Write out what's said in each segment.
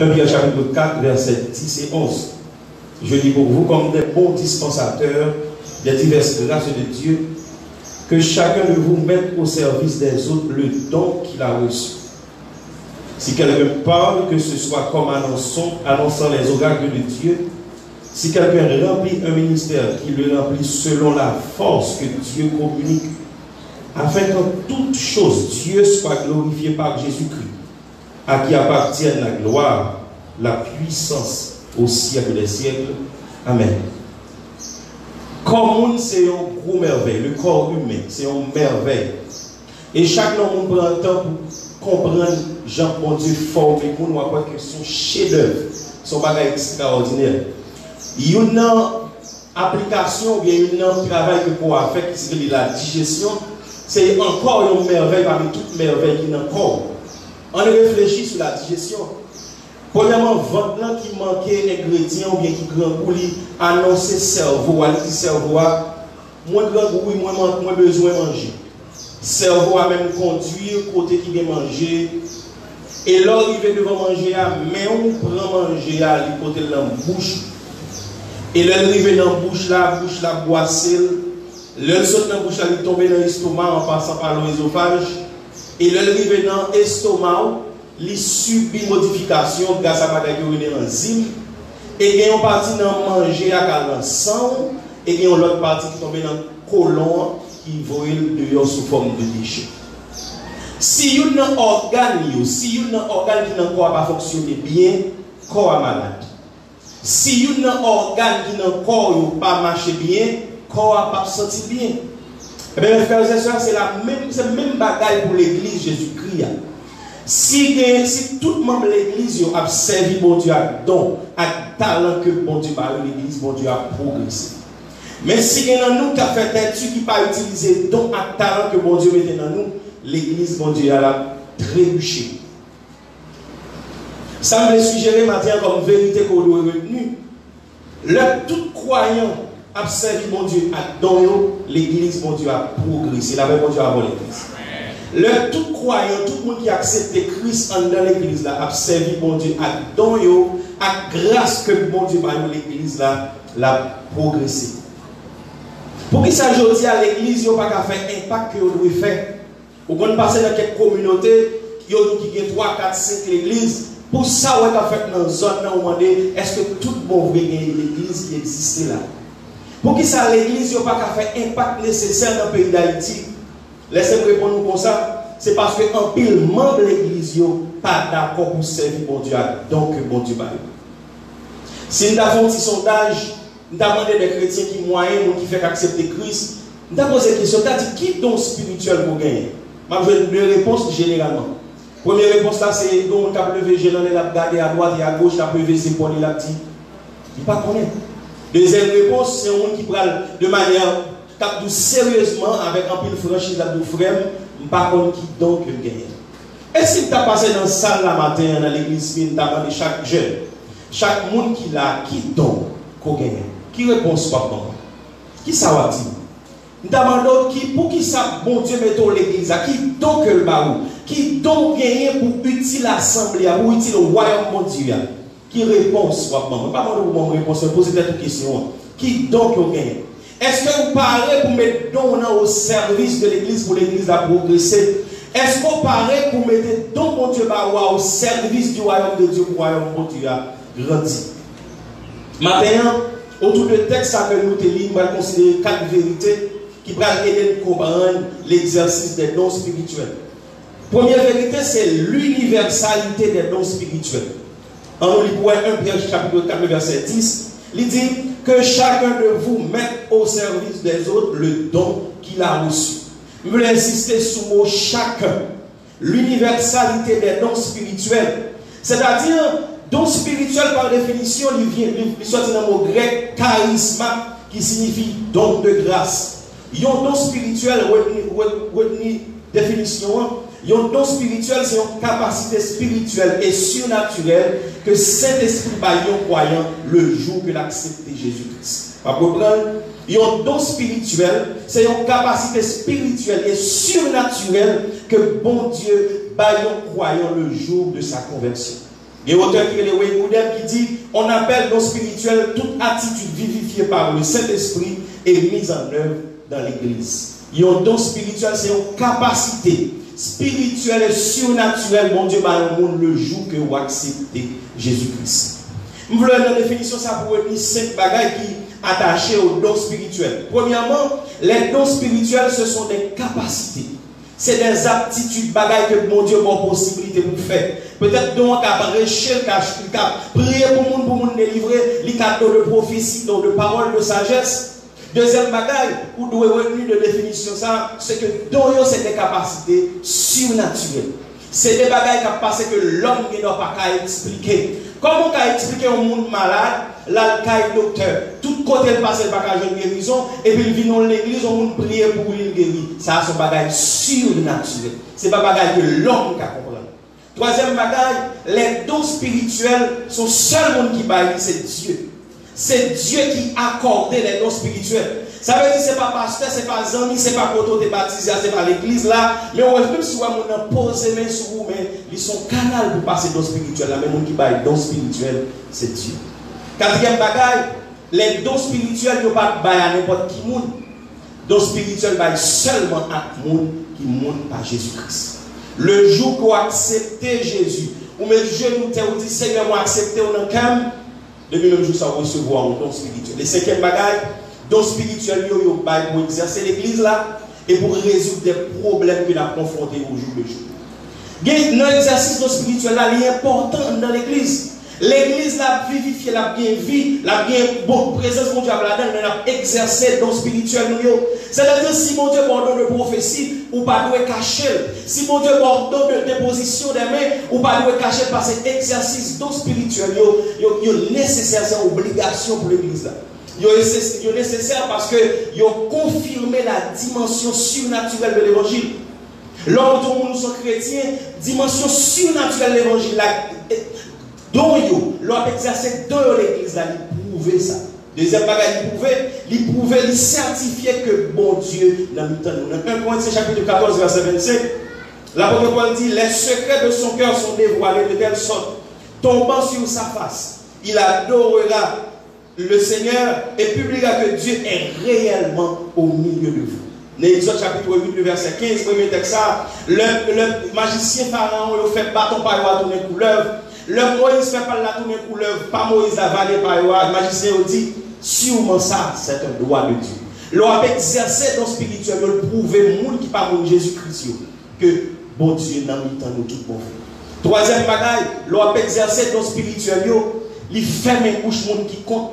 1 Pierre chapitre 4, versets 10 et 11. Je dis pour vous, comme des bons dispensateurs des diverses grâces de Dieu, que chacun de vous mette au service des autres le don qu'il a reçu. Si quelqu'un parle, que ce soit comme annonçant les oracles de Dieu. Si quelqu'un remplit un ministère, qu'il le remplit selon la force que Dieu communique, afin qu'en toute chose, Dieu soit glorifié par Jésus-Christ, à qui appartiennent la gloire, la puissance au siècle des siècles. Amen. Comme c'est une gros merveille, le corps humain, c'est une merveille. Et chaque homme prend le temps pour comprendre Jean bon Dieu formé pour nous avoir que son chef-d'œuvre, son bagage extraordinaire. Il y a une application, il y a un travail que pour faire qui c'est la digestion. C'est encore une merveille parmi toutes les merveilles qui n'ont encore. On réfléchit sur la digestion. Premièrement, votre là qui manquait ingrédients ou bien qui grand pour lui annoncer cerveau, à dit cerveau, moins grand oui, moins besoin de manger. Cerveau a même conduire côté qui vient manger. Et là, il vient devant manger, mais on prend manger à côté de la bouche. Et là, il arrive dans la bouche là, boisselle. Le saute dans la bouche, il tombe dans l'estomac en passant par l'œsophage. Et le arrive dans l'estomac, il subit modification grâce à la enzyme. Et il y a une partie dans manger à le sang. Et il y a une autre partie qui tombe dans le côlon qui voit dehors sous forme de déchet. Si il y a un organe, qui n'a pas fonctionné bien, le corps est malade. Si il y a un organe qui n'a pas marché bien, le corps n'a pas senti bien. Eh bien, mes frères et sœurs, c'est le même bagaille pour l'église Jésus-Christ. Si tout le membre de l'église a servi bon Dieu à don, à talent que bon Dieu a eu, l'église, bon Dieu a progressé. Mais si il y a nous qui a fait têtu qui n'a pas utilisé don à talent que bon Dieu mettait dans nous, l'église, bon Dieu, a trébuché. Ça me suggérer maintenant comme vérité qu'on doit retenir. Le tout croyant a servi mon Dieu à don, l'église, mon Dieu, a progressé. La bon Dieu a volé l'église. Le tout croyant, tout le monde qui a accepté Christ dans l'église, a servi mon Dieu à don, à grâce que mon Dieu a l'église, l'a progressé. Pour qu'il s'agisse à l'église, il n'y a pas qu'à faire impact que vous devez faire. Vous pouvez passer dans quelques communautés qui ont 3, 4, 5 l'église. Pour ça, vous avez fait dans une zone, vous demandez est-ce que tout le monde veut gagner l'église qui existe là? Pour qui ça, l'église, il n'y a pas qu'à faire impact nécessaire dans le pays d'Haïti. Laissez-moi répondre comme ça. C'est parce qu'un pile membre de l'église n'est pas d'accord pour servir bon Dieu, donc bon Dieu va. Si nous avons un petit sondage, nous avons demandé des chrétiens qui moyens, qui font accepter Christ, nous avons posé la question, qui don spirituel pour gagner? Je vais donner deux réponses généralement. Première réponse là, c'est donc on a levé général, il a regardé à droite et à gauche, il a levé ses épaules, il a dit. Il ne pas connaît. Deuxième réponse, c'est un qui parle de manière sérieusement avec un peu de franchise à deux frères, il ne pas connaît qui donc il gagne. Est-ce qu'il t'a passé dans la salle la matin dans l'église, il t'a demandé chaque jeune, chaque monde qui l'a, qui donc qu'on gagne? Qui réponse pas bon? Qui ça va dire? Nous demandons pour qui ça, bon Dieu, mettons l'église, qui donc le barou, qui donc gagne pour utile l'assemblée, pour utile le royaume mon Dieu. Qui réponse soit bon? Pas mon réponse, mais posez cette question. Qui donc gagne? Est-ce que vous parlez pour mettre don au service de l'église pour l'église à progresser? Est-ce qu'on parlez pour mettre don mon Dieu au service du royaume de Dieu pour le royaume mon Dieu à grandir? Maintenant, autour de texte que nous te lisons, on va considérer 4 vérités qui vont aider à comprendre l'exercice des dons spirituels. Première vérité, c'est l'universalité des dons spirituels. En lisant 1 Pierre chapitre 4, verset 10, il dit que chacun de vous mette au service des autres le don qu'il a reçu. Je veux insister sur le mot chacun. L'universalité des dons spirituels. C'est-à-dire, don spirituel par définition, il sort d'un mot grec, charisma, qui signifie don de grâce. Il y a un don spirituel, définition. Il y a un don spirituel, c'est une capacité spirituelle et surnaturelle que Saint-Esprit va y croyant le jour que l'accepte Jésus-Christ. Vous comprenez? Il y a un don spirituel, c'est une capacité spirituelle et surnaturelle que bon Dieu va y croyant le jour de sa conversion. Il y a un auteur qui est le Wayne Goodell qui dit on appelle don spirituel toute attitude vivifiée par le Saint-Esprit et mise en œuvre dans l'Église. Il y a un don spirituel, c'est une capacité spirituelle et surnaturelle, mon Dieu, par le monde le jour que vous acceptez Jésus-Christ. Je voulais une définition ça pour dire 5 bagages qui attachés aux dons spirituels. Premièrement, les dons spirituels, ce sont des capacités. C'est des aptitudes, bagages que mon Dieu a possibilité pour faire. Peut-être donc à prêcher, à prier pour le monde délivrer, les cadeaux de prophétie, donc de parole, de sagesse. Deuxième bagage, vous devez retenir de définition ça, c'est que dons c'est des capacités surnaturelles. C'est des bagages qui passent que l'homme ne doit pas expliquer. Comment on peut expliquer un monde malade, là, le docteur, tout côté il passe le bagage de guérison, et puis il vient dans l'église, on peut prier pour lui guérir. Ça, c'est un bagage surnaturel. Ce n'est pas un bagage que l'homme peut comprendre. Troisième bagage, les dons spirituels sont seuls monde qui baillent, c'est Dieu. C'est Dieu qui a accordé les dons spirituels. Ça veut dire que ce n'est pas pasteur, ce n'est pas ami, ce n'est pas quand on est baptisé, ce n'est pas l'église là. Mais même si on a posé main sur vous, mais ils sont canal pour passer dons spirituels. La même monde qui baille dons spirituels, c'est Dieu. Quatrième bagaille, les dons spirituels ne sont pas baillés à n'importe qui monde. Dons spirituels baillent seulement à monde qui monte par Jésus-Christ. Le jour qu'on accepte Jésus, ou met le genou, on dit Seigneur, moi accepter on en calme. Depuis le jour, ça va recevoir un don spirituel. Le cinquième bagage, don spirituel, il y a pour exercer l'église là et pour résoudre des problèmes qu'il a confrontés au jour le jour. Dans l'exercice don spirituel là, il est important dans l'église. L'église l'a vivifié, l'a bien vie, l'a bien bonne présence, mon Dieu, là-dedans, elle a exercé don spirituel. C'est-à-dire, si mon Dieu ordonne de prophétie, ou pas doit cacher. Si mon Dieu ordonne de déposition des mains, ou pas doit cacher par cet exercice don spirituel, il est nécessaire, c'est une obligation pour l'église là. Il est nécessaire parce que il a confirmé la dimension surnaturelle de l'évangile. Lors où nous sommes chrétiens, dimension surnaturelle de l'évangile, dont l'on exercé dans l'église, il prouvait ça. Deuxième bagage, il prouvait, il certifiait que bon Dieu n'a mis dans nous. Dans 1 Corinthiens chapitre 14, verset 25, l'apôtre Paul dit, les secrets de son cœur sont dévoilés de telle sorte, tombant sur sa face, il adorera le Seigneur et publiera que Dieu est réellement au milieu de vous. L'Exode chapitre 8, verset 15, premier texte, le magicien Pharaon il fait bâton par la tourner couleuvre. Le Moïse fait pas la tourner couleuvre, pas Moïse la vallée par le magicien dit, sûrement ça, c'est un droit de Dieu. L'on a exercé dans le spirituel, le prouver monde qui parle de Jésus-Christ, que bon Dieu n'a mis dans nous tout bon. Troisième bagaille, l'on a exercé dans le spirituel, il ferme une bouche monde qui compte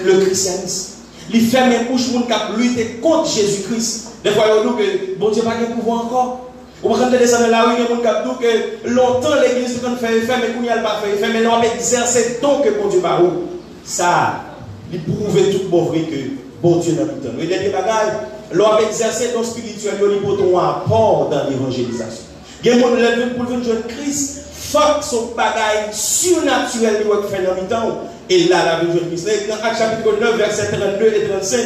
le christianisme. Il ferme une bouche monde qui a lutté contre Jésus-Christ. Des fois, il dit que bon Dieu n'a pas de pouvoir encore. Vous pouvez descendre dans la rue, il y a des gens qui disent que longtemps l'église ne fait effet, mais qu'on n'y a pas fait effet, mais l'on a exercé tant que bon Dieu va où. Ça, il prouve tout bon vrai que bon Dieu n'a pas de temps. Et les bagages, l'on a exercé dans le spirituel, il faut un apport dans l'évangélisation. Il y a des gens qui lèvent pour le jeune Christ, faut que son bagage surnaturel doit faire dans le temps. Et là, la vie de jeune Christ. Dans Actes chapitre 9, versets 32 et 35,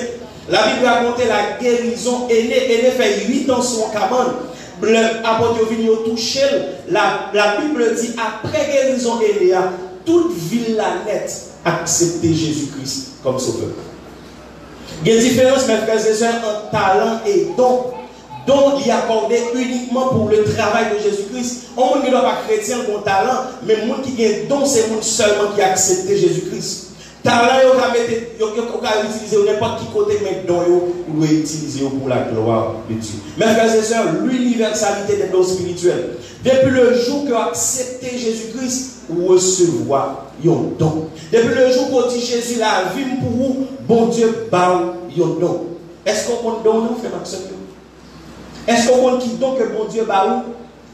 la Bible raconte la guérison aînée fait 8 ans sur cabane. L'apôtre vient toucher, la Bible dit après guérison aînée, toute ville la nette accepter Jésus-Christ comme sauveur. Il y a une différence, mes frères et sœurs, entre talent et don. Don il est accordé uniquement pour le travail de Jésus-Christ. On ne doit pas chrétien bon talent, mais le monde qui a don, c'est le monde seulement qui a accepté Jésus-Christ. Talent, on va utiliser n'importe qui côté, mais don, on doit utiliser pour la gloire de Dieu. Mes frères et sœurs, l'universalité des dons spirituels. Depuis le jour que vous acceptez Jésus-Christ, vous recevez un don. Depuis le jour où dit Jésus la vie pour vous, bon Dieu, un don. Est-ce qu'on compte don, nous, frère Maxime? Est-ce qu'on compte qui don que bon Dieu baou?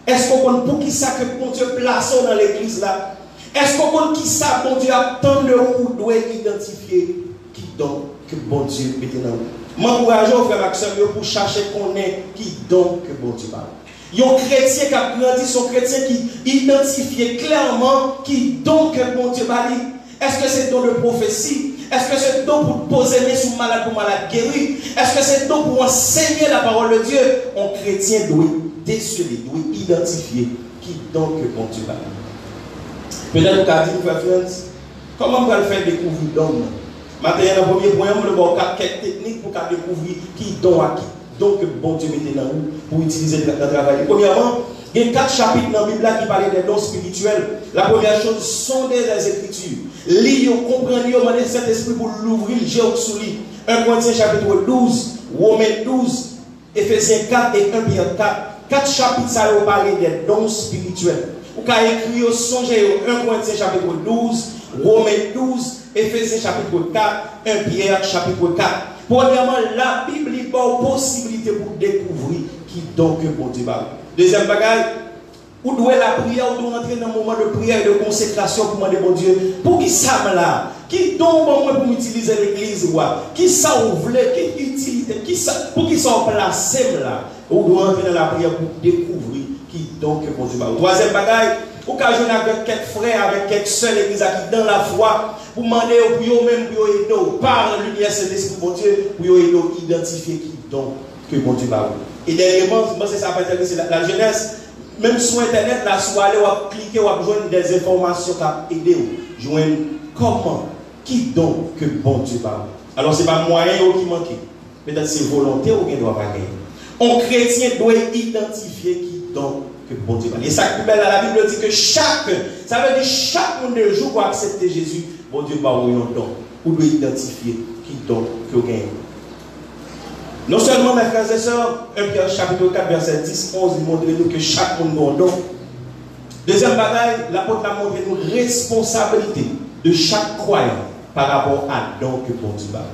Est-ce qu'on compte pour qui ça que bon Dieu place dans l'église là? Est-ce qu'on compte qui ça bon Dieu attend de vous doit identifier qui don que bon Dieu met dans vous? M'encourage au frère Maxime pour chercher qu'on est qui don que bon Dieu baou. Il y a un chrétien qui a grandi, son chrétien qui identifie clairement qui don que bon Dieu baou. Est-ce que c'est don de prophétie? Est-ce que c'est don pour poser les sous malade pour malade guéri? Est-ce que c'est don pour enseigner la parole de Dieu? Un chrétien doit déceler, doit identifier qui donc que bon Dieu va. Peut-être que tu as dit, comment on va le faire découvrir l'homme? Maintenant, le premier point, on va voir quelques techniques pour découvrir qui don à qui. Donc, bon Dieu mettez dans vous pour utiliser dans le travail. Premièrement, il y a 4 chapitres dans la Bible qui parlent des dons spirituels. La première chose, sondez les Écritures. Lisez, comprenez, demandez cet esprit pour l'ouvrir, j'ai sous lui. 1 Corinthiens chapitre 12, Romains 12, Éphésiens 4 et 1 Pierre 4. 4 chapitres, ça va parler des dons spirituels. Vous avez écrit, songez 1 Corinthiens chapitre 12, Romains 12, Éphésiens chapitre 4, 1 Pierre chapitre 4. Premièrement, la Bible a une possibilité pour découvrir qui donc bon Dieu va. Deuxième bagage, vous devez la prière, vous devez entrer dans un moment de prière et de consécration pour demander bon Dieu. Pour qui ça là? Qui tombe en moi pour utiliser l'église? Qui ça ouvre? Qui utilité? Pour qui ça placé là? Vous devez entrer dans la prière pour découvrir qui donc bon Dieu va. Troisième bagage, vous pouvez jouer avec quelques frères, avec quelques soeurs l'église qui dans la foi. Pour demander pour eux-mêmes, pour aider, par la lumière de l'Esprit, mon Dieu, pour aider à identifier qui donc que mon Dieu va. Et dernièrement, c'est ça, c'est la jeunesse, même sur Internet, là, soit aller, ou cliquer, ou joindre des informations qui aident, joindre comment, qui donc que bon Dieu va. Alors, ce n'est pas moyen qui manque, peut-être c'est volonté ou qui doit pas gagner. Un chrétien doit identifier qui donc que bon Dieu va. Et ça, la Bible dit que ça veut dire chaque monde de jour pour accepter Jésus. Bon Dieu va vous un don pour lui identifier qui donne que gagne. Non seulement mes frères et sœurs, 1 Pierre chapitre 4 verset 10, 11, il montre nous que chaque monde a un don. Deuxième bataille, l'apôtre a montré nous responsabilité de chaque croyant par rapport à don que bon Dieu va.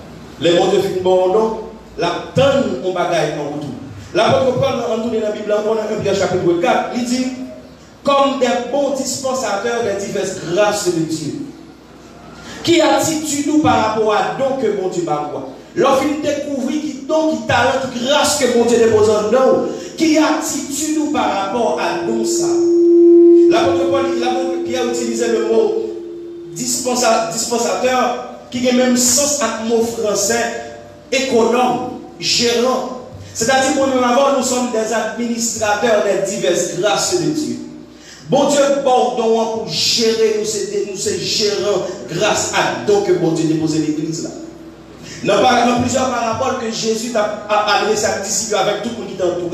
Les bons Dieu finissent bon don, la tonne on bagaille en retour. L'apôtre Paul en tourné dans la Bible, en 1 Pierre chapitre 4, il dit comme des bons dispensateurs des diverses grâces de Dieu. Qui attitude nous par rapport à don que mon Dieu va voir. Lorsqu'il découvre qui don, qui talent, qui grâce que mon Dieu dépose en nous, qui attitude nous par rapport à don ça. L'apôtre Paul, Pierre utilisait le mot dispensateur, qui a même sens à mot français, économe, gérant. C'est-à-dire pour nous avant, nous sommes des administrateurs des diverses grâces de Dieu. Bon Dieu, bon don pour gérer, nous sommes gérants grâce à don que bon Dieu déposé l'église là. Dans plusieurs paraboles que Jésus a adressé à ses disciples avec tout le monde qui t'entoure,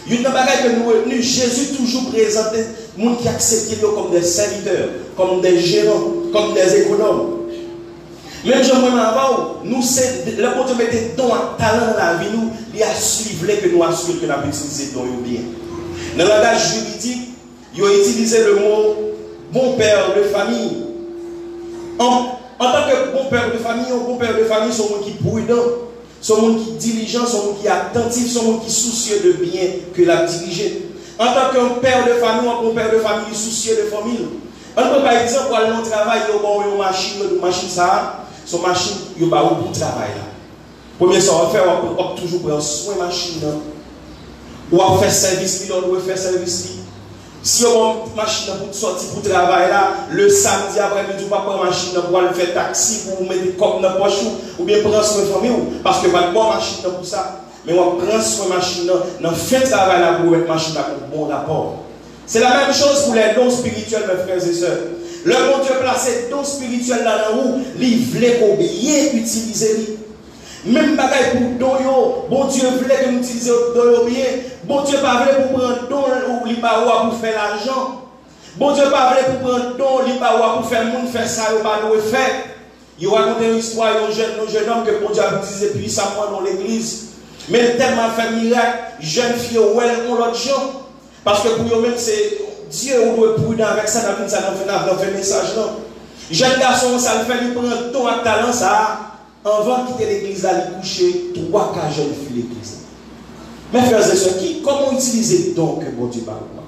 il y a une bagaille que nous retenons, Jésus toujours présenté les gens qui acceptent comme des serviteurs, comme des gérants, comme des économes. Même Jean-Moïse avant, nous c'est le bon Dieu mettait don à talent dans la vie, nous, il a suivi que nous assurons que nous avons utilisé don bien. Dans le langage juridique, il a utilisé le mot bon père de famille. En tant que bon père de famille, un bon père de famille, c'est un monde qui est prudent, c'est un monde qui est diligent, c'est un monde qui est attentif, c'est un monde qui est soucieux de bien que l'a dirigé. En tant qu'un père de famille, un bon père de famille soucieux de famille. On peut par exemple aller dans le travail, il y a une machine, ça, son machine, il y a un bon travail là. Premier ça on va faire, on va toujours prendre soin de la machine. Ou on va faire service, on va faire service. Si on a une machine pour sortir pour travailler là, le samedi après-midi, on va prendre une machine pour aller faire taxi, pour mettre des copes dans la poche, ou bien prendre soin de famille, parce que on va prendre une machine pour ça. Mais on va prendre soin de la machine dans le fait de travail là pour mettre la machine pour bon rapport. C'est la même chose pour les dons spirituels, mes frères et sœurs. Le bon Dieu placé dons spirituels là où il voulait qu'on bien utiliser. Même bagaille pour don yo, bon Dieu voulait que nous utilisions don bien. Bon Dieu pas voulait pour prendre don ou li pa pour faire l'argent. Bon Dieu pas voulait pour prendre don li pa pour faire monde faire ça ou pas nous faire. Il raconté une histoire d'un jeune homme que bon Dieu a utilisé puissamment dans l'église. Mais tellement fait miracle, jeune fille ou elle ont l'autre gens. Parce que pour eux-mêmes c'est Dieu ou doit prudent avec ça dans fait message là. Jeune garçon ça le fait lui prendre ton à talent ça. Avant de quitter l'église, d'aller coucher 3 cas jeunes filles l'église. Mes frères et sœurs, comment utiliser donc que bon Dieu va voir?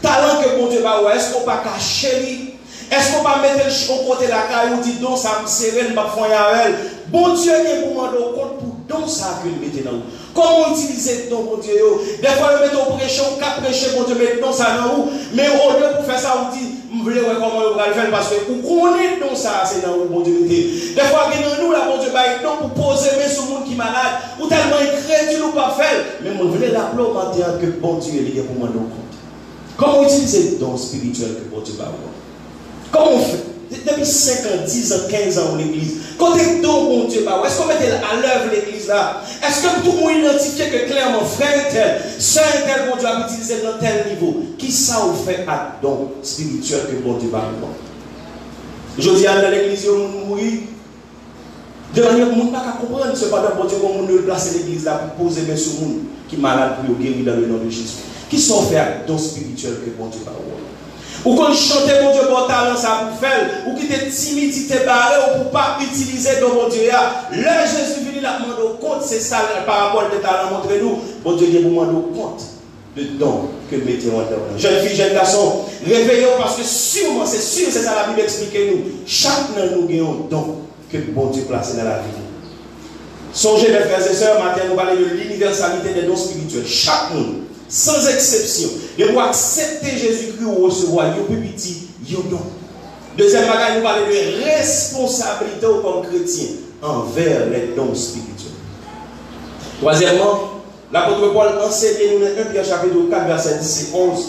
Talent que bon Dieu va voir, est-ce qu'on ne peut pas cacher? Est-ce qu'on ne peut pas mettre le côté de la caille ou dire donc ça me serre, je pas faire avec? Bon Dieu est pour demander compte pour donc ça que nous mettons dans nous. Comment utiliser donc bon Dieu? Des fois, nous mettons prêcher, on cap prêcher, bon Dieu met donc ça dans nous. Mais au lieu pour faire ça, on dit, vous voulez voir comment on va le faire parce que vous connaissez donc ça, c'est dans nous, bon Dieu mettez. Des fois, nous, la bon Dieu va donc pour poser mais sur le monde qui est malade, ou tellement incrédule ou pas faire. Mais on voulait l'appeler que bon Dieu est lié pour demander compte. Comment utiliser le don spirituel que bon Dieu va avoir? Comment on fait? Depuis 5 ans, 10 ans, 15 ans, l'église. Quand est don, bon Dieu, est-ce qu'on met à l'œuvre l'église là? Est-ce que tout le monde identifie que clairement, frère tel, sœur tel, bon Dieu a utilisé dans tel niveau? Qui ça vous fait à don spirituel que bon Dieu va nous? Je dis à l'église, on mourir. Dernier, on ne peut pas comprendre cependant, bon Dieu, comment on place l'église là pour poser main sur le monde qui est malade pour guérir dans le nom de Jésus. Qui sont fait à don spirituel que bon Dieu va nous? Ou quand chanter mon Dieu bon talent ça pour faire, ou qui t'es timide, qui t'es barré, ou pour pas utiliser dans mon Dieu. Là, Jésus venu la demander au compte, c'est ça par rapport au talent, montrez-nous. Bon Dieu, il vous demande au compte de don que mettez en dedans. Jeune fille, jeune garçon, réveillons parce que sûrement, c'est sûr, c'est ça la Bible explique nous. Chacun nous gagnons un don que bon Dieu place dans la vie. Songez, mes frères et sœurs, matin, nous parlons de l'universalité des dons spirituels. Chacun. Sans exception, et pour accepter Jésus-Christ ou recevoir, il y a plus petit, il y a don. Deuxième bagage, nous parlons de responsabilité comme chrétien envers les dons spirituels. Troisièmement, l'apôtre Paul enseigne dans 1 Pierre chapitre 4, verset 10 et 11,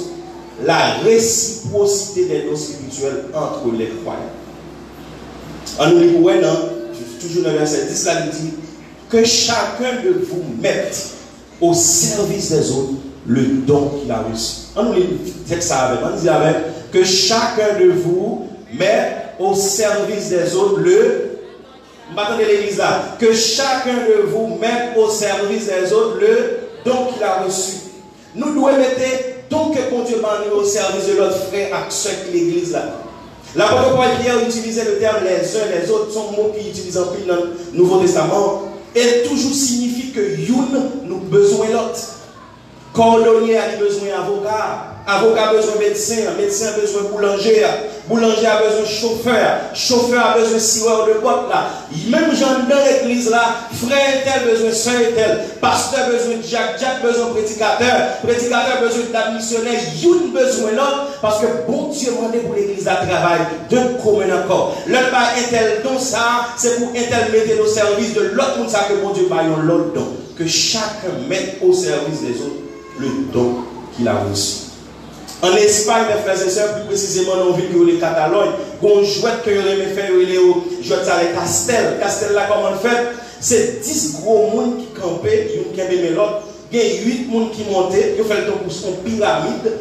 la réciprocité des dons spirituels entre les croyants. En nous lisant, toujours dans le verset 10, là, il dit que chacun de vous mette au service des autres le don qu'il a reçu. On nous lit ça avec. On dit avec que chacun de vous met au service des autres le. M'attendez l'église là. Que chacun de vous met au service des autres le don qu'il a reçu. Nous devons mettre don que bon Dieu m'a mis au service de notre frère à ceux qui l'église là. L'apôtre Paul Pierre utilisait le terme les uns les autres, son mot qu'il utilise en plus dans le Nouveau Testament, et toujours signifie que une nous besoin l'autre. Cordonnier a besoin d'avocat, avocat a besoin de médecin, médecin a besoin de boulanger, boulanger a besoin de chauffeur, chauffeur a besoin de sireur de boîte là. Même gens dans l'église là, frère tel besoin de soeur tel, pasteur besoin de Jack, Jack besoin de prédicateur, prédicateur besoin d'un missionnaire, une besoin l'autre, parce que bon Dieu demandé pour l'église à travail de commun accord. L'autre pas un tel don ça, c'est pour intermédier au service de l'autre monde ça que bon Dieu baille l'autre don, que chacun mette au service des autres le don qu'il a reçu. En Espagne, mes frères et sœurs, plus précisément dans la ville de Catalogne, on jouette que vous avez fait, jouette avec Castel. Castel là, comment on fait? C'est 10 gros monde qui campaient, qui ont fait l'autre. Il y a 8 monde qui montaient, ils ont fait le tour pour son pyramide.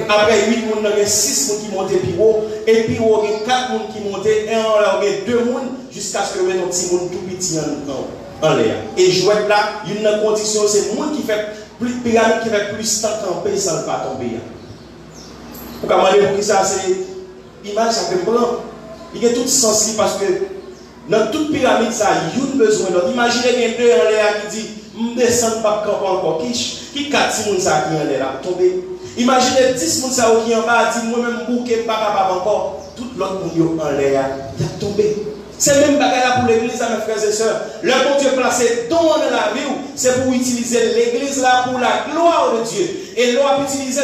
Après 8 monde, il y a 6 monde qui montaient plus haut. Et puis il y a 4 monde qui montaient, et il y a 2 monde jusqu'à ce que vous ayez un petit monde tout petit en l'air. Et jouette là, il y a une condition, c'est le monde qui fait plus pyramide qui fait plus temps camper sans ne pas tomber. Pourquoi pour qui ça c'est image ça fait blanc. Il y a tout sens parce que dans toute pyramide ça il y a besoin d'autre. Imaginez bien deux en l'air qui dit je descends pas camper encore qui 4 personnes ça qui en l'air tomber. Imaginez 10 personnes ça qui en bas dit moi même bouquet pas capable encore tout l'autre monde en l'air il a tombé. C'est le même bagage pour l'église, mes frères et sœurs. Le bon Dieu placé dans la vie, c'est pour utiliser l'église là pour la gloire de Dieu. Et l'on a utilisé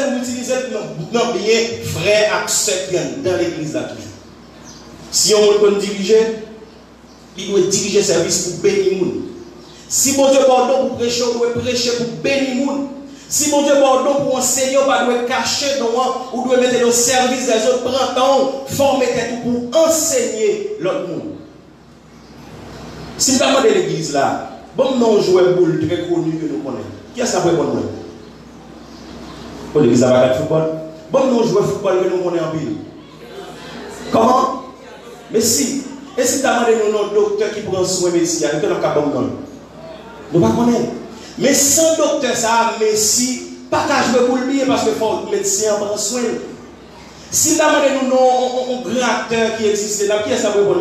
dans bien frère à ceux qui sont dans l'église là toujours. Si on veut diriger, il doit diriger service pour bénir les gens. Si mon Dieu pardon pour prêcher, on doit prêcher pour bénir les gens. Si mon Dieu pardon pour enseigner, on doit cacher dans ou doit mettre au service des autres, prendre temps, former tout pour enseigner l'autre monde. Si nous avons de l'église là, bon, non, jouer boule très connu que nous connaissons. Qui est-ce qui a bon pour l'église à la football? Bon, non, jouer football que nous connaissons en ville. Comment? Mais si. Et si nous avons des docteurs qui prennent soin de médecine, nous avons un bon. Nous ne connaissons pas. Mais sans docteur, ça, mais si, pas qu'à jouer pour le bien parce que le médecin prend soin. Si nous avons un grand acteur qui existe là, qui est-ce qui a bon?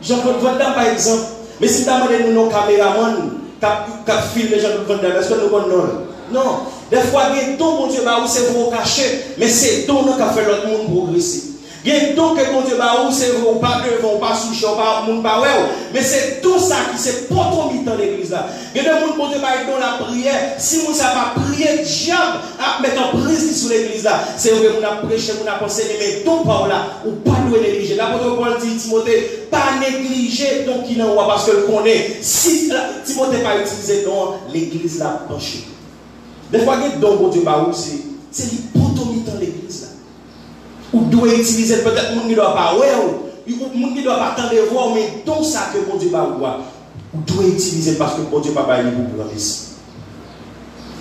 Jean-Claude Van Damme par exemple, mais si tu as demandé nos caméramans qui filment Jean-Claude Van Damme, est-ce que nous connaissons? Non. Des fois, il y a don, mon Dieu, c'est vous caché, mais c'est don qui a fait l'autre monde progresser. Il y a don que mon Dieu, c'est vous pas devant, pas sous champ, pas monde, pas ouais, mais c'est tout ça qui s'est pas trop mis dans l'église là. Il y a des gens, mon Dieu, dans la prière, si vous ne savez pas prier, diable, à mettre en prise sur l'église là, c'est vrai, vous avez prêché, vous avez enseigné, mais ton par là, ou pas nous négliger. L'apôtre Paul dit, Timothée, pas négliger donc il en parce que le connaît. Si Timothée pas utilisé dans l'église là penché. Des fois il y a don bon Dieu c'est l'hypotomie dans l'église là. Ou doit utiliser peut-être monde qui doit pas ouais ou monde qui doit pas attendre voir mais donc ça que bon Dieu va voir. Ou doit utiliser parce que bon Dieu pas bailler pour prendre ici.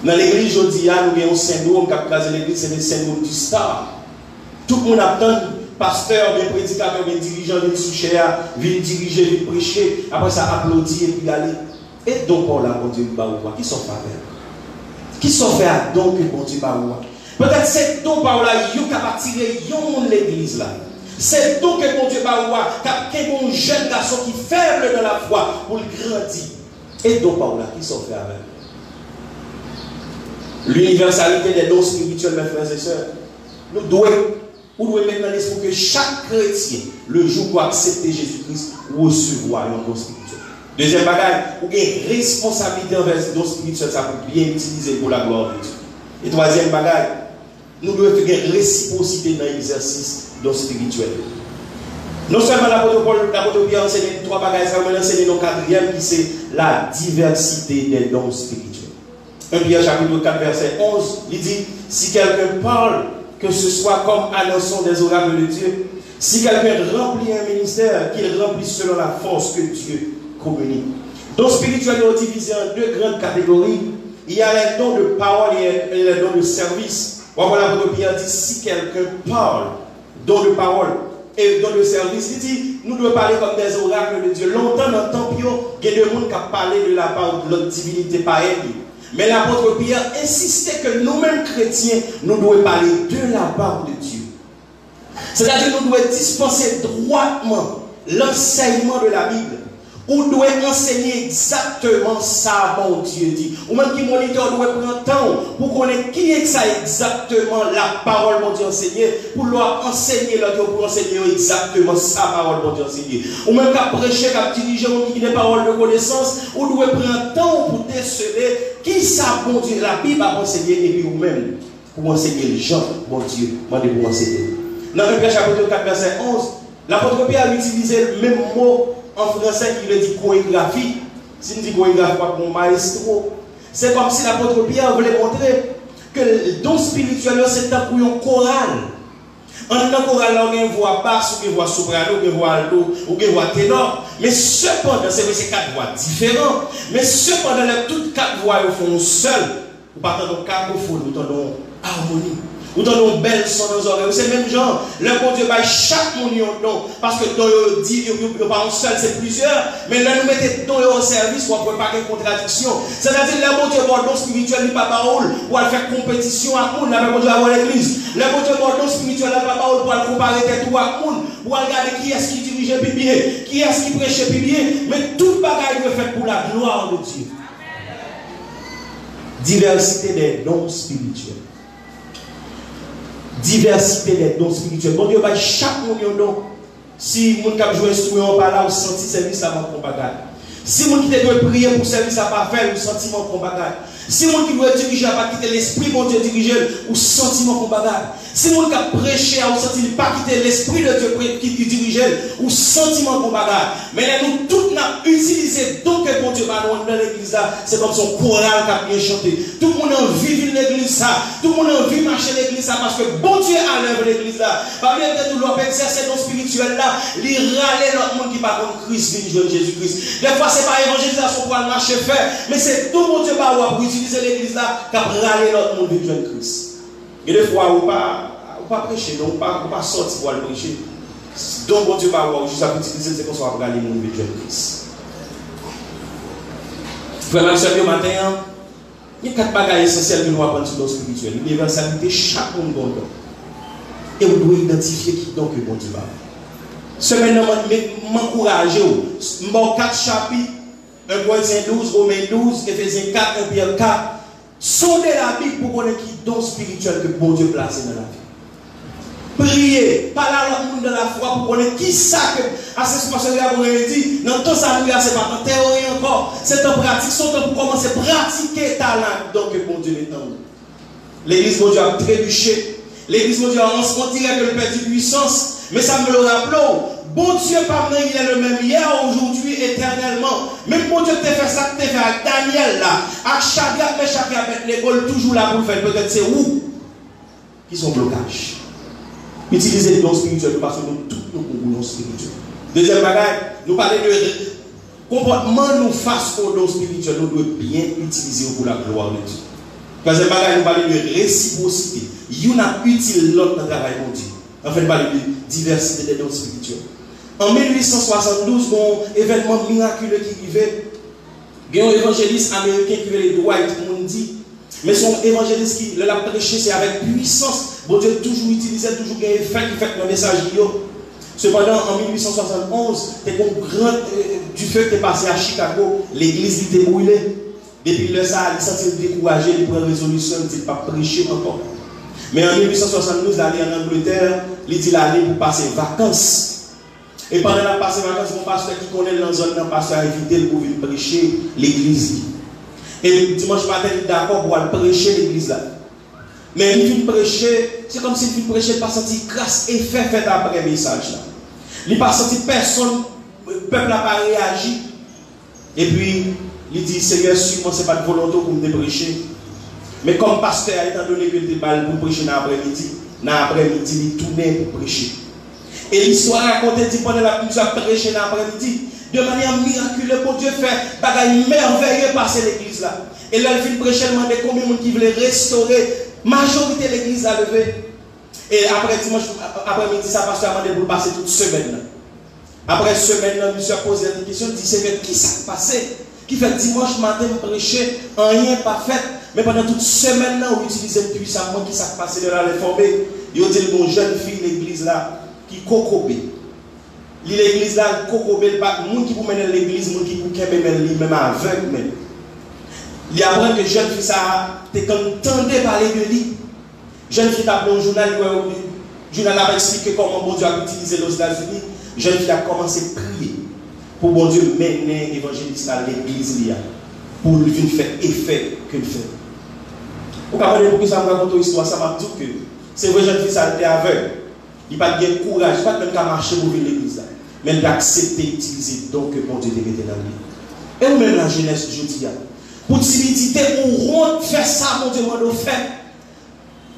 Dans l'église aujourd'hui, nous avons un syndrome qui a placé l'église, c'est le syndrome du star. Tout le monde attend pasteur, bien prédicateur, bien dirigeant, bien sous-cher, vient diriger, vient prêcher, après ça applaudit et puis aller. Et donc pour là, bon Dieu va voir. Qui sont faveur? Qui sont fait à don que bon Dieu va voir? Peut-être c'est donc par là, il y a attiré de l'église là. C'est donc que bon Dieu va voir, qu'il y a un jeune garçon qui est faible dans la foi pour le grandir. Et donc par là, qui sont fait avec? L'universalité des dons spirituels, mes frères et sœurs. Nous devons mettre dans l'esprit que chaque chrétien, le jour où accepter Jésus-Christ, recevoir un don spirituel. Deuxième bagage, vous avez une responsabilité envers ce don spirituel, ça peut bien utiliser pour la gloire de Dieu. Et troisième bagage, nous devons faire une réciprocité dans l'exercice don spirituel. Non seulement l'apôtre Pierre enseigne trois bagages, mais enseigne le quatrième qui c'est la diversité des dons spirituels. 1 Pierre chapitre 4 verset 11, il dit, si quelqu'un parle, que ce soit comme annonçant des oracles de Dieu, si quelqu'un remplit un ministère, qu'il remplisse selon la force que Dieu communique. Donc spirituel est divisé en deux grandes catégories. Il y a les dons de parole et les dons de service. Voilà l'apôtre Pierre dit, si quelqu'un parle, dons de parole et dons de service, il dit, nous devons parler comme des oracles de Dieu. Longtemps dans le temps, il y a des gens qui ont parlé de la part de l'autre divinité païenne. Mais l'apôtre Pierre insistait que nous-mêmes chrétiens, nous devons parler de la part de Dieu. C'est-à-dire que nous devons dispenser droitement l'enseignement de la Bible. Ou devons enseigner exactement ça, mon Dieu dit. Ou même qui moniteur doit prendre temps pour connaître qui est ça exactement la parole, mon Dieu enseignée, pour leur enseigner, pour enseigner exactement sa parole, mon Dieu enseignée. Ou même qu'à prêcher, qu'à diriger, qui des paroles de connaissance, ou doit prendre temps pour déceler qui ça, mon Dieu, la Bible a enseigné, et puis ou même pour enseigner les gens, mon Dieu, demandez pour enseigner. Dans 1 Pierre chapitre 4, verset 11, l'apôtre Pierre a utilisé le même mot en français qui veut dire chorégraphie. Si on dit chorégraphie, pas pour maestro. C'est comme si l'apôtre Pierre voulait montrer que le don spirituel, c'est un pour un choral. En tant choral, on a une voix basse, ou une voix soprano, ou une voix alto, ou une voix ténor. Mais cependant, c'est quatre voix différentes. Mais cependant, toutes quatre voix font seul. Ou pas dans cacophonie, ou dans harmonie. Ou dans nos belles sons dans nos oreilles. C'est le même genre. Le bon Dieu va chaque monde un don. Parce que don, il dit, il pas un seul, c'est plusieurs. Mais là, nous mettons don au service pour préparer une contradiction. C'est-à-dire, le bon Dieu va don spirituel, il n'y a pas parole, pour faire compétition à monde. Le bon Dieu va l'église. Le bon Dieu va don spirituel, il n'y a pas parole, pour comparer tête ou à monde. Pour regarder qui est-ce qui dirige plus bien, qui est-ce qui prêche plus bien. Mais tout bagaille est fait pour la gloire de Dieu. Diversité des dons spirituels. Diversité des dons spirituels. Bon Dieu va chaque monde un don. Si mon cap jouer instrument par là ou senti service là mon combat. Si mon qui doit prier pour service à pas faire ou sentiment combat. Si mon qui doit diriger à pas quitter l'esprit bon Dieu diriger ou sentiment combat. Si mon qui a prêché à ou senti pas quitter l'esprit de Dieu qui dirige ou sentiment combat. Mais là nous tous n'a utilisé donc que bon Dieu va dans l'église là, c'est comme son choral qui a bien chanté. Tout le monde a envie de l'église ça, tout le monde a envie de marcher l'église ça parce que bon Dieu a l'œuvre l'église là. Pas bien que nous l'on exercer dans spirituel là, il râler l'autre monde qui pas contre Christ, vient jouer Jésus-Christ. Des fois c'est pas évangélisation pour le marcher faire, mais c'est tout bon Dieu va pour utiliser l'église là qui a râler l'autre monde vient jouer Christ. Et des fois ou pas prêcher, donc pas sortir pour aller prêcher. Donc bon Dieu va voir juste à utiliser c'est qu'on soit pour aller le monde vient jouer Christ. Frère et sœurs, matin, il y a quatre bagages essentiels que nous apprenons sur le spirituel. L'universalité, chaque monde bon don. Et vous devez identifier qui donc que bon Dieu va. Semaine, m'encourager. M'en 4 chapitres, 1 Corinthiens 12, Romains 12, Éphésiens 4, 1 Pierre 4. Sondez la Bible pour connaître qui don spirituel que bon Dieu place dans la vie. Priez, parlez à l'autre monde de la foi pour connaître qui ça que association de la dit. Dans tout ça, c'est pas en théorie encore, c'est en pratique, c'est pour commencer à pratiquer talent. Donc, bon Dieu est en nous. L'église, bon Dieu, a trébuché. L'église, bon Dieu, on dirait que le perdu puissance. Mais ça me le rappelle. Bon Dieu, par il est le même hier, aujourd'hui, éternellement. Même bon Dieu te fait ça que tu fait avec Daniel là. À Shadrach, avec l'école, toujours là pour le faire. Peut-être c'est où qui sont blocages. Utiliser les dons spirituels parce que nous tous nous avons dons spirituels. Deuxième bagage, nous parlons de comportement nous face aux dons spirituels, nous devons bien utiliser pour la gloire de Dieu. Troisième bagage, nous parlons de réciprocité. Il a utile l'autre dans le travail de Dieu. Enfin, nous parlons de diversité des dons spirituels. En 1872, un événement miraculeux qui arrivait. Il y a un évangéliste américain qui veut les Dwight Moody. Mais son évangéliste qui l'a prêché, c'est avec puissance. Bon Dieu toujours utilisé, toujours gagné fait qui fait le message. Cependant, en 1871, du feu qui est passé à Chicago, l'église était brûlée. Depuis le ça, il s'est découragé, il prend résolution, il ne dit pas prêcher encore. Mais en 1872, il allait en Angleterre, il dit l'aller pour passer vacances. Et pendant la passe vacances, mon pasteur qui connaît dans la zone, le pasteur a invité pour venir prêcher l'église. Et le dimanche matin, il est d'accord pour aller prêcher l'église là. Mais il vient prêcher, c'est comme s'il vient prêcher, il n'a pas senti grâce et fait après le message là. Il n'a pas senti personne, le peuple n'a pas réagi. Et puis, il dit, Seigneur, suis-moi, ce n'est pas de volonté pour me prêcher. Mais comme pasteur, étant donné qu'il était pour prêcher dans l'après-midi, il tournait pour prêcher. Et l'histoire racontée dit pendant la plusieurs prêcher dans l'après-midi, de manière miraculeuse, pour Dieu fait bagaille merveilleux passer l'église là. Et là, il prêcher, il demandait combien de monde qui voulait restaurer. Majorité de l'église a levé. Et après dimanche, après-midi, ça pasteur a demandé pour passer toute semaine. Après semaine, monsieur a posé une question, il dit, Seigneur, qui s'est passé? Qui fait dimanche matin prêcher, rien pas fait. Mais pendant toute semaine, on utilise puissamment qui s'est passé de la réforme. Il a dit, bon jeune fille, l'église là, qui cocobé. L'église là, cocobé, le monde qui vous mène l'église, le monde qui vous mène même aveugle même. Il y a après que jeune fille ça, t'es contenté parler de lui. Jeune fille t'a appelé un journal, le journal a expliqué comment bon Dieu a utilisé aux États-Unis. Jeune fille a commencé à prier pour bon Dieu mener l'évangéliste à l'église pour lui faire effet que le fait. Vous comprenez pourquoi ça me raconte une histoire, ça m'a dit que c'est vrai jeune fille ça était aveugle. Il n'a pas de courage, pas même qu'à marcher pour l'église. Mais il a accepté d'utiliser donc que bon Dieu te mette dans lui. Et nous-mêmes la jeunesse, je dis, pour timidité, pour faire ça, mon Dieu, moi, de faire.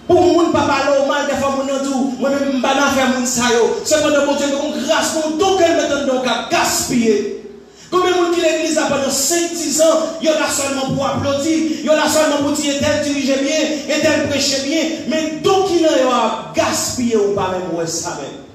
Pour moun pas parler au mal, des fois, mon Dieu, moi-même, je ne vais pas faire mon sayo. Cependant, mon Dieu, me grâce pour tout qu'elle mette donc à gaspiller. Combien de monde qui l'église a pendant 5-10 ans, il y en a seulement pour applaudir, il y en a seulement pour dire tel dirigeait bien, et tel prêchait bien, mais donc il y a gaspillé ou pas même ou ça même.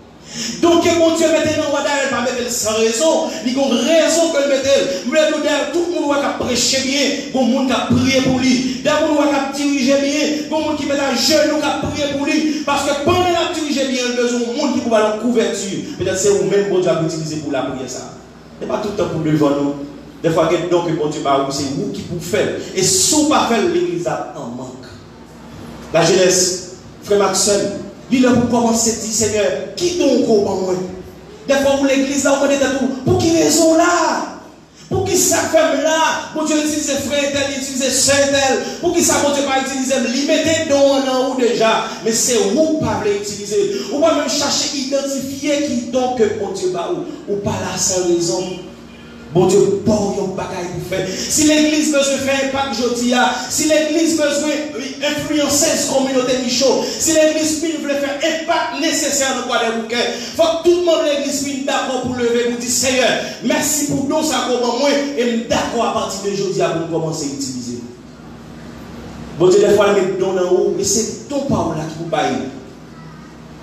Donc, mon Dieu, maintenant, on va pas mettre sans raison, il y a une raison que le mettre. Tout le monde qui prêcher bien, tout le monde qui prier pour lui, tout le monde qui diriger bien, tout le monde qui met un genou qui prier pour lui, parce que pendant la diriger bien, il y a besoin de monde qui peut avoir une couverture. Peut-être c'est vous-même, bon Dieu, à utiliser pour la prière ça. Ce n'est pas tout le temps pour devant nous. Des fois, il y a donc bon Dieu, c'est vous qui pouvez faire. Et si vous ne pas faire, l'église en manque. La jeunesse, frère Maxime, il a pour commencer à dire, Seigneur, qui donc au moi? Des fois, où l'église là, on connaît tout. Pour qui raison là? Pour qui ça fait là? Pour Dieu utilise frère tel, utilise soeur tel. Pour qui ça, bon Dieu pas utiliser, limiter dans ou déjà. Mais c'est où pas l'utiliser. Ou pas même chercher, identifier qui donc bon Dieu va ou pas là sans raison. Bon Dieu, bon, il y a un bagaille pour faire. Si l'église veut se faire impact aujourd'hui, si l'église veut influencer cette communauté Michaud, si l'église veut faire impact nécessaire dans quoi des bouquets, il faut que tout le monde de l'église soit d'accord pour lever, pour dire Seigneur, merci pour nous, ça comme moi, et d'accord à partir d'aujourd'hui pour commencer à utiliser. Bon Dieu, des fois, il met dans haut, et c'est ton parole là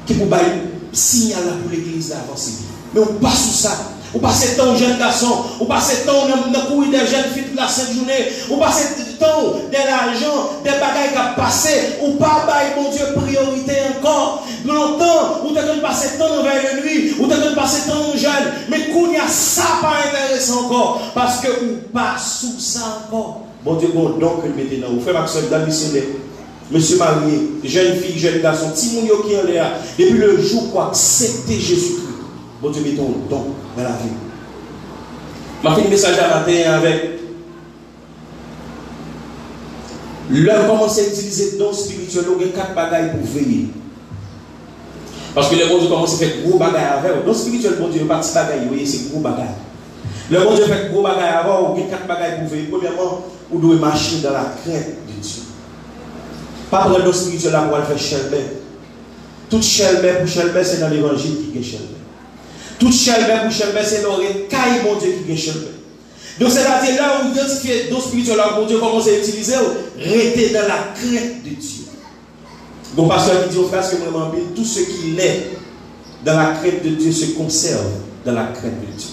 qui vous baille signal pour l'église d'avancer. Mais on passe sur ça. Ou passez temps jeune garçon, ou passez temps dans courir des jeunes filles toute la sainte journée, ou passez temps de l'argent, des bagailles qui a passé, ou pas bail mon Dieu priorité encore. Longtemps, ou t'as passer temps dans la nuit, ou t'as passer temps jeune, mais qu'on y a ça pas intéressant encore, parce que ou pas sous ça encore. Bon Dieu, bon donc le mettez dans vous. Frère Maxime, dans le missionnaire, monsieur marié, jeune fille, jeune garçon, Timon qui en est là, depuis le jour pour accepter Jésus-Christ. Bon Dieu, mettons le don dans la vie. Je vais faire un message à matin avec l'homme commence à utiliser le don spirituel, il y a 4 bagailles pour veiller. Parce que le bon Dieu commence à faire gros bagailles avec. Le don spirituel, bon Dieu, pas petit bagaille, vous voyez, c'est gros bagaille. Le bon Dieu fait gros bagailles avant, il y a 4 bagailles pour veiller. Premièrement, vous devez marcher dans la crainte de Dieu. Pas prendre le don spirituel là pour le faire chercher. Toute chelbe pour chelbe, c'est dans l'évangile qui est chelbe. Toute chelbe pour chelbe, c'est dans les cailles, mon Dieu, qui est chelbe. Donc, c'est-à-dire là où identifier don spirituel, mon Dieu, comment c'est utilisé, rester dans la crainte de Dieu. Bon, pasteur qui dit au frère, que vraiment, tout ce qui est dans la crainte de Dieu se conserve dans la crainte de Dieu.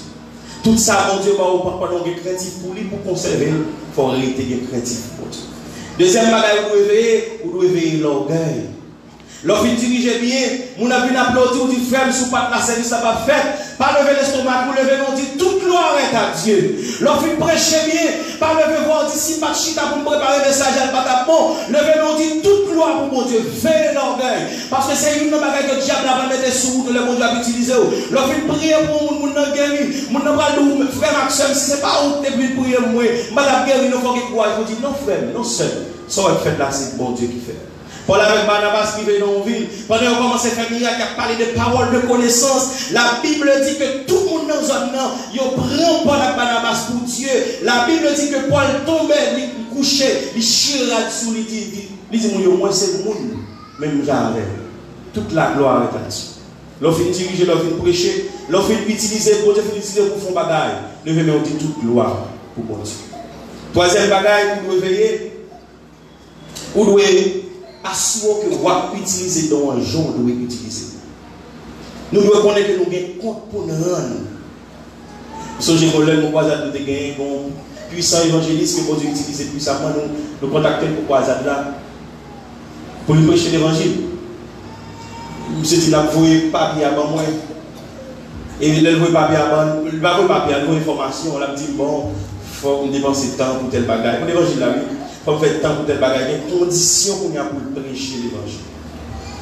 Tout ça, mon Dieu, pendant que craintif pour lui, pour conserver, il faut arrêter craintif pour Dieu. Deuxième bagage, vous devez éveiller l'orgueil. Lorsqu'il dirige bien, mon avis n'applaudit ou dit frère, sous pas la service, ça va faire. Pas lever l'estomac, pour lever, on dit toute gloire est à Dieu. Lorsqu'il prêche bien, pas lever, on dit si pas chita pour me préparer le message, elle pas bon. Lever, on dit toute gloire pour mon Dieu. Veillez l'orgueil. Parce que c'est une bagage que le diable va mettre sous le monde va utiliser. Lorsqu'il prie pour mon n'a guéri, mon n'a pas de frère Maxime, si c'est pas où tu es prier moi, madame guéri, il faut qu'il croit. Il faut dire non, frère, non seul. Ça va être fait là, c'est bon Dieu qui fait. Paul avec Barnabas qui veut dans une ville, pendant qu'on commence à faire miracle, qui a parlé de paroles de connaissance, la Bible dit que tout le monde dans zone là, il prend Paul avec Barnabas pour Dieu. La Bible dit que Paul tombait, il couchait, il chirait dessous, il dit, moi c'est le monde, même j'avais. Toute la gloire est à Dieu. Lorsqu'il dirige, lorsqu'il prêche, lorsqu'il utilise, pour Dieu, il utilise pour faire bagaille. Nous devons dire toute gloire pour mon Dieu. Troisième bagaille, vous devez veiller, vous devez assurer que vous utilisez dans un jour, vous devez utiliser. Nous devons connaître que nous avons un compte pour nous rendre. Si j'ai volé mon voisin de gagner un puissant évangéliste que vous utilisez puissamment, nous contactons pour voisin là pour lui prêcher l'évangile. Monsieur dit, il a envoyé papier à moi. Et il a envoyé papier à moi. Il va envoyer papier à nous, information. On a dit, bon, il faut dépenser temps pour tel bagage. Pour l'évangile, là, oui. Il faut faire temps pour tel bagage. Il y a des conditions qu'on a pour prêcher l'évangile.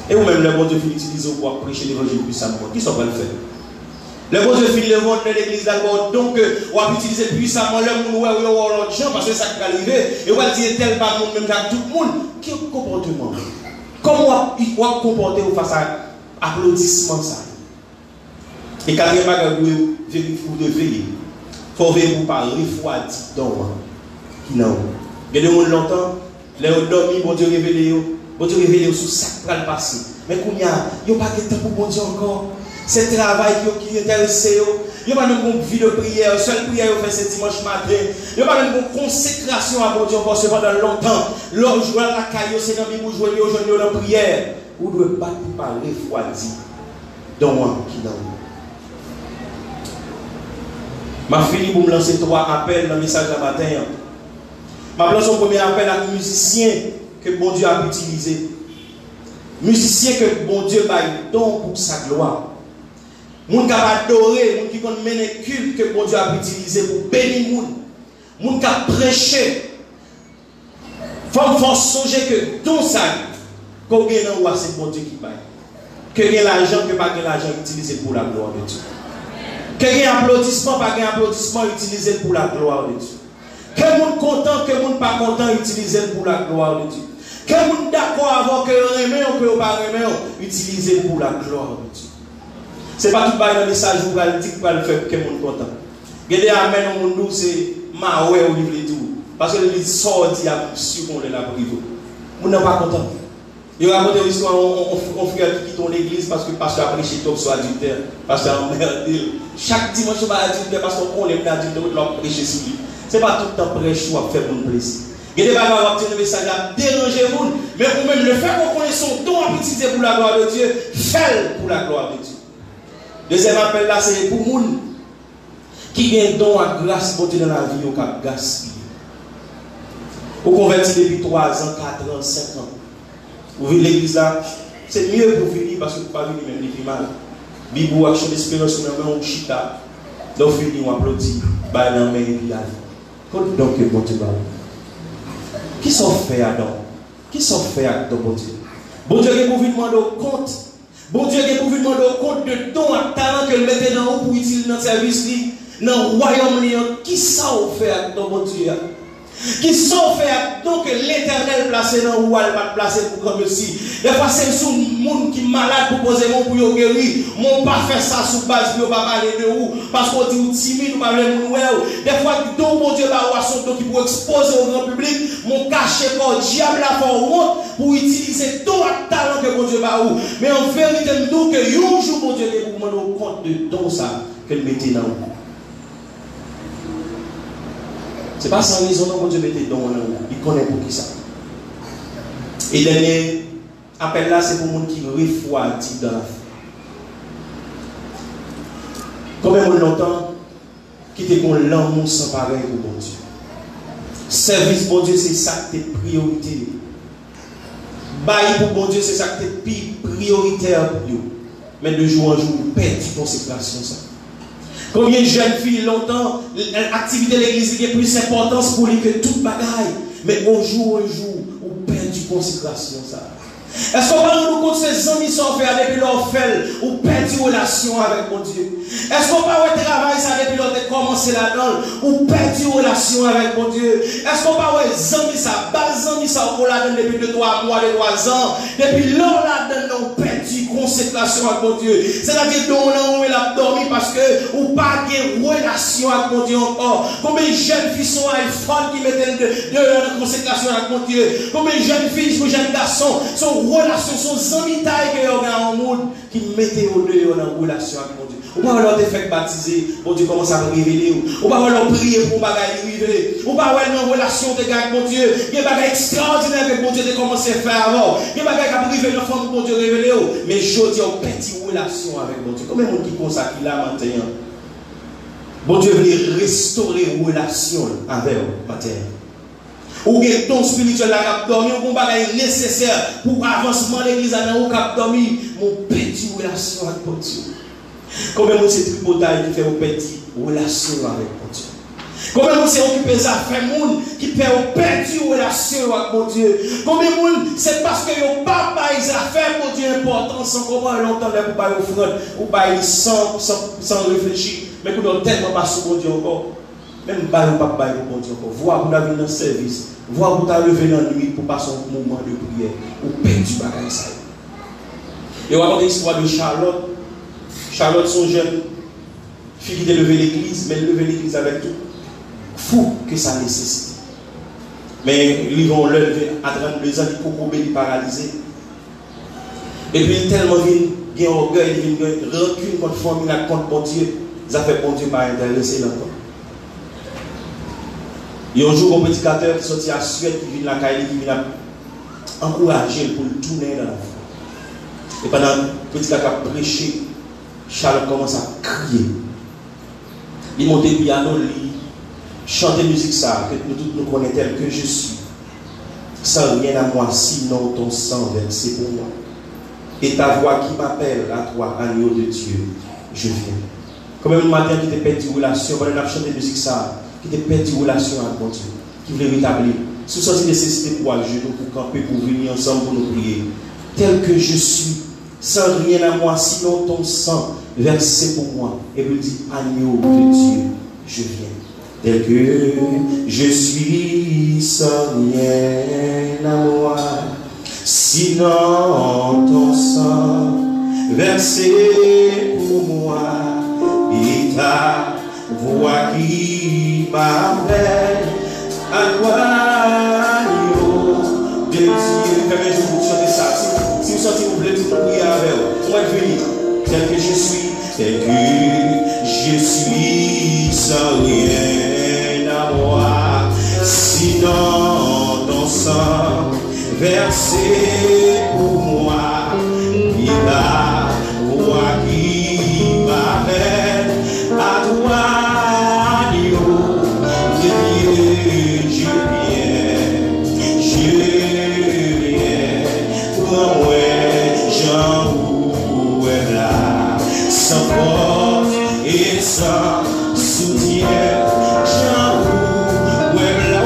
Et vous-même, le bon Dieu finit d'utiliser pour prêcher l'évangile puissamment. Qui sont pas le faire? Le bon Dieu finit de vendre l'église d'abord. Donc, on va utiliser puissamment le monde où on a l'autre gens parce que ça qui va arriver. Et on va dire tel par monde, même avec tout le monde. Quel comportement? Comment il doit comporter face à l'applaudissement ça? Et quand il y a vous devez veiller. Il faut veiller pour ne pas refroidir dans qui non. Il y a des gens longtemps, les gens dorment, bon Dieu révélé sur ça qui va le passer. Mais quand il n'y a pas de temps pour bon Dieu encore. C'est le travail qui intéresse. Il n'y a pas de vie de prière. Seule prière qu'on fait ce dimanche matin. Il n'y a pas de consécration à bon Dieu encore pendant longtemps. L'homme joue à la caillou, c'est dans le vous jouez aujourd'hui dans la prière. Vous devez pas parler refroidi dans moi qui dans ma fille pour me lancer 3 appels dans le message de matin. Ma lance son premier appel à un musicien que bon Dieu a utilisé. Musicien que bon Dieu a don pour sa gloire. Moun qui a adoré, moun qui a mené culte que bon Dieu a utilisé pour bénir moun. Moun qui a prêché. Faut songer que tout ça, qu'on gagne dans c'est bon Dieu qui paye. Que gagne l'argent, que pas gagne l'argent utilisé pour la gloire de Dieu. Que gagne applaudissement, pas gagne applaudissement utilisé pour la gloire de Dieu. Que moun content, que moun pas content utilisé pour la gloire de Dieu. Que moun d'accord avant que remet on peut pas remet utilisé pour la gloire de Dieu. Ce n'est pas tout le message où vous dites que le fait que monde content. Regardez, amen, au monde, c'est maoué au livre de tout. Parce que le sort dit à sûr qu'on est là pour vous. Vous n'êtes pas content. Il raconte une histoire, on frère qui quitte l'église parce que le pasteur a prêché top sur adultère. Pasteur a merdé. Chaque dimanche, on va adultère parce qu'on aime l'adultère, on doit prêcher sur lui. Ce n'est pas tout le temps prêcher ou faire mon plaisir. Regardez, on va obtenir le message à déranger vous. Mais vous-même, le fait qu'on connaisse son don à utiliser pour la gloire de Dieu, fait pour la gloire de Dieu. Deuxième appel là, c'est pour les gens qui ont un don à grâce pour dans la vie, au cap gaspiller. Vous convertissez depuis 3 ans, 4 ans, 5 ans. Vous venez l'église là, c'est mieux pour venir parce que vous ne pouvez pas venir même les mal. Bibou, action d'espérance, on a un chita. Donc, vous venez, on applaudit, bah, dans le pays. Donc, bon Dieu, qui sont faits à don? Qui sont faits à don, bon Dieu? Bon Dieu, vous venez demander au compte. Bon Dieu, vous venez demander au compte de ton talent que le mettez dans haut pour utiliser dans le service, dans le royaume, qui ça vous fait à ton bon Dieu? Qui sont faits donc l'éternel placé dans ou elle va placer pour comme si. Des fois c'est sous monde qui est malade pour poser mon pour guérir. Mon pas faire ça sous base pour pas parler de vous parce qu'on dit timide ou pas le monde. Des fois donc mon Dieu va avoir son qui pour exposer au grand public, mon caché par diable la honte pour utiliser tout le talent que mon Dieu va ou. Mais en vérité nous que un jour mon Dieu vous rendre compte de don ça qu'elle mettait dans vous. C'est pas sans raison que Dieu mettait dans nous. Il connaît pour qui ça. Et le dernier appel là, c'est pour les gens qui refroidissent dans la foi. Combien de longtemps qui te qu'on l'amour sans pareil pour mon Dieu. Service pour Dieu, c'est ça qui est priorité. Bail pour mon Dieu, c'est ça qui est prioritaire pour Dieu. Mais de jour en jour, vous perdez consécration ça. Combien de jeunes filles, longtemps, l'activité de l'église a plus d'importance pour lui que toute bagaille. Mais au jour, vous perdez consécration ça. Est-ce qu'on va nous compte ces amis sont faits depuis leur fait ou perdre relation avec mon Dieu? Est-ce qu'on va travailler ça depuis leur commencé là-dedans ou perdre relation avec mon Dieu? Est-ce qu'on va les amis ça, bas amis ça pour là depuis 2-3 mois, 3 ans, depuis leur là-dedans on perdu consécration avec mon Dieu. C'est-à-dire qu'on a dormi parce que ou pas de relation avec mon Dieu encore. Combien de jeunes filles sont à femmes qui mettent de consécration avec mon Dieu? Combien de jeunes filles, de jeunes garçons sont relation, son amis taille que vous avez en monde qui mettez au dehors dans relation avec mon Dieu. Ou pas leur fait baptiser, mon Dieu commence à révéler. Ou pas leur prier pour bagaille révéler. Ou pas avoir une relation avec mon Dieu. Il y a des bagailles extraordinaires que mon Dieu a commencé à faire avant. Il y a des bagailles qui ont révélé l'enfant pour mon Dieu révéler. Mais je dis en petite relation avec mon Dieu. Combien de monde qui consacre là maintenant? Mon Dieu veut restaurer une relation avec matin. Ou que ton spirituel a dormi, ou qu'on est nécessaire pour avancement de l'église à ou cap dormi, mon petit relation avec mon Dieu. Combien de c'est tripotaille qui fait une petite relation avec mon Dieu. Combien de c'est occupé ça fait monde qui fait une petite relation avec mon Dieu. Combien de c'est parce que yo pas bail affaire pour Dieu important sans comment longtemps pour bail offrande ou bail sans réfléchir, mais qu'on donne tellement pas sur mon Dieu encore. Même bail ou pas bail pour mon Dieu encore. Voir vous avez dans service. Voir vous avez levé dans la nuit pour passer un moment de prière ou perdu bagaille ça. Et on raconte l'histoire de Charlotte. Charlotte, son jeune fille qui a levé l'église, mais levé l'église avec tout. Fou que ça nécessite. Mais ils vont le lever à 32 ans, il est paralysé. Et puis tellement il y a un orgueil, il y a une rancune contre la famille, contre mon Dieu. Ça fait bon Dieu pas intéressé encore. Il y a un jour un prédicateur qui sortit à Suède, qui vient de la Caille, qui vient encourager pour le tourner dans la foi. Et pendant que le prédicateur a prêché, Charles commence à crier. Il monte le piano, il chante musique ça, que nous tous nous connaissons tel que je suis. Sans rien à moi, sinon ton sang versé pour moi. Et ta voix qui m'appelle à toi, agneau de Dieu, je viens. Comme un matin qui te perdu relation, pendant que chanté musique ça, qui te perdu relation avec mon Dieu, qui voulait rétablir. Sous cette nécessité pour agir, pour camper, pour venir ensemble, pour nous prier. Tel que je suis, sans rien à moi, sinon ton sang versé pour moi. Et me dit, agneau de Dieu, je viens. Tel que je suis, sans rien à moi, sinon ton sang versé pour moi. Et ta voix qui m'appelle à toi, agneau de Dieu. Permettez-moi de chanter ça. Si vous sentez, vous voulez tout prier avec vous. On va venir. Tel que je suis, sans rien à moi. Sinon, ton sang versé pour moi. Il a voix qui m'appelle à toi, agneau de Dieu, je viens. Prends-moi, j'en là, sans force et sans soutien, j'en là. On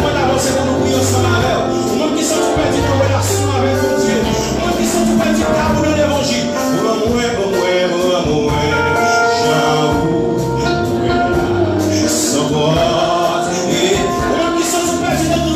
va avancer pour nous prier ensemble avec vous. Nous qui sommes perdus dans la relation avec mon Dieu, nous qui sommes perdus dans l'évangile. J'en là, sans force et nous qui sommes perdus dans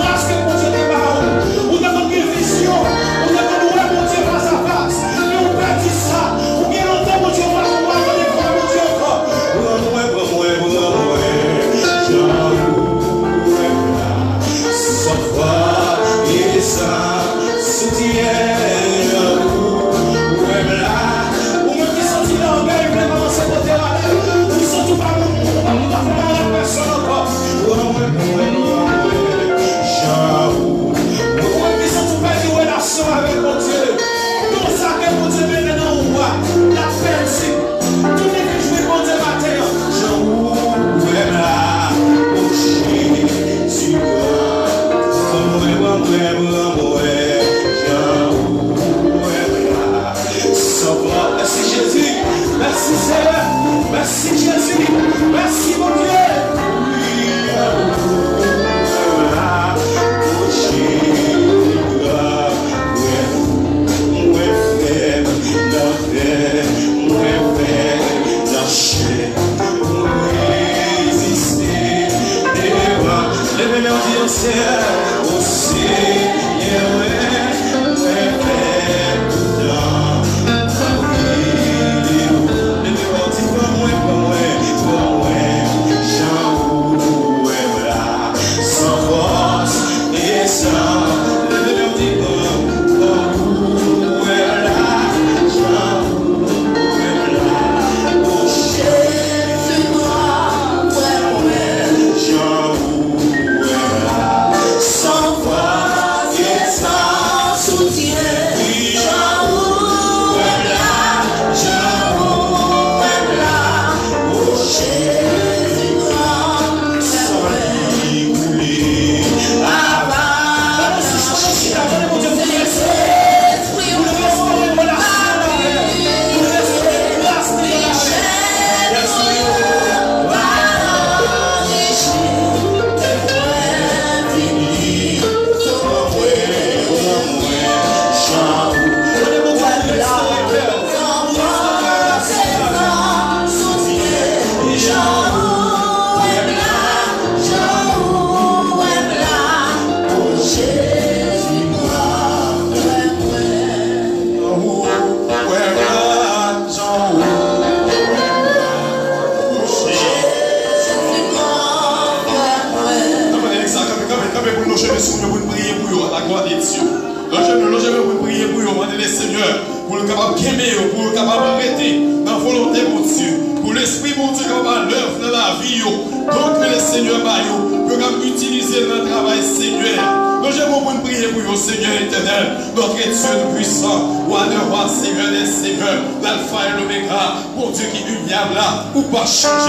Merci Jésus. Merci mon Dieu. Pour le capable d'aimer, pour le capable d'arrêter dans la volonté de Dieu, pour l'esprit de Dieu capable l'œuvre dans la vie, donc que le Seigneur Bayo peut utiliser dans le travail Seigneur. Nous j'aime pour prier pour le Seigneur éternel, notre Dieu puissant, roi de roi, Seigneur des seigneurs, l'alpha et l'oméga, mon Dieu qui est uniable là, ou pas changer.